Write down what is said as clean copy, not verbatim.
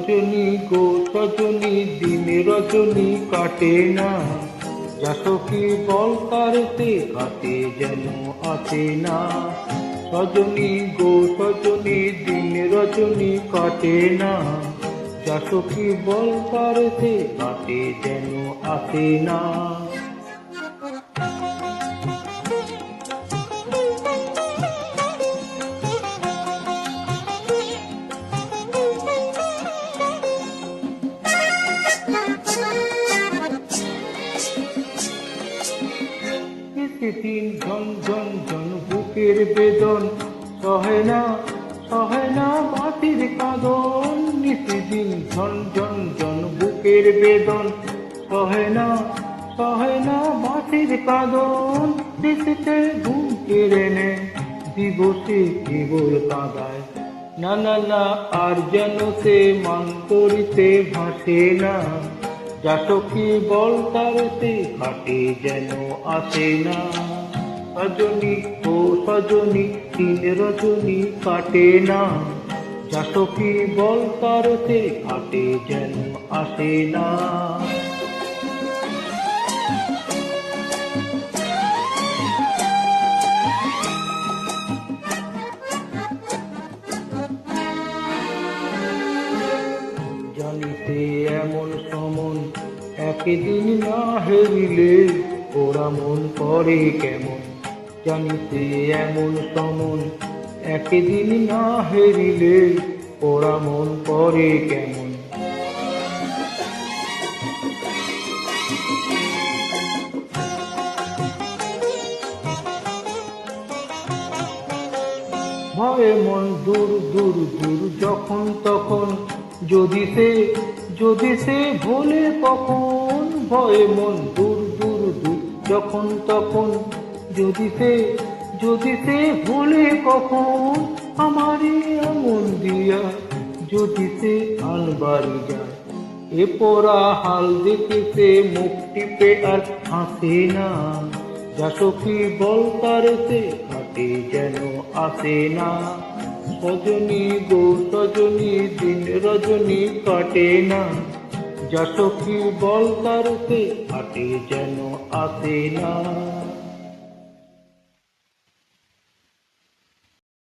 সজনী গো সজনী দিন রজনী কাটে না, যা সখী বল তারতে কাটে যেন আসে না। সজনী গো সজনী দিন রজনী কাটে না, যা সখী বল তারতে কাটে যেন আসে না। দিন ঝন ঝন ঝন বুকের বেদন সহে না বাতির কাঁদন। নিশিদিন ঝন ঝন ঝন বুকের বেদন সহে না বাতির কাঁদন। নিশিতে ঘুম কেড়ে নে দিবসে কেবল কাঁদায়, না না না আর যেন সে মান করিতে ভাসে না। যা সখী বল তারতে কাটে যেন আসে না। সজনী ও সজনী দিন রজনী কাটে না, যা সখী বল তারতে কাটে যেন আসে না। জানিতে এমন সমন একদিন না হেরিলে ওরা মন করে কেমন। জানিতে এমন সমন একদিন না হেরিলে ওরা মন করে কেমন। ভয়ে মন দূর দূর দূর যখন তখন, যদি সে ভোলে কখন। ভয়ে মন দূর দূর দূর যখন তখন, যদি সে ভোলে কখন। আমারই এমন দিয়া যদি সে আলবাড়ি যায়, এ পোড়া হাল দেখে সে মুখ টিপে আর হাসে না। যা সখী বল তারতে কাটে যেন আসে না। সজনী গো সজনী দিন রজনী কাটে না, যা সখী বল তারতে কাটে যেন আসে না।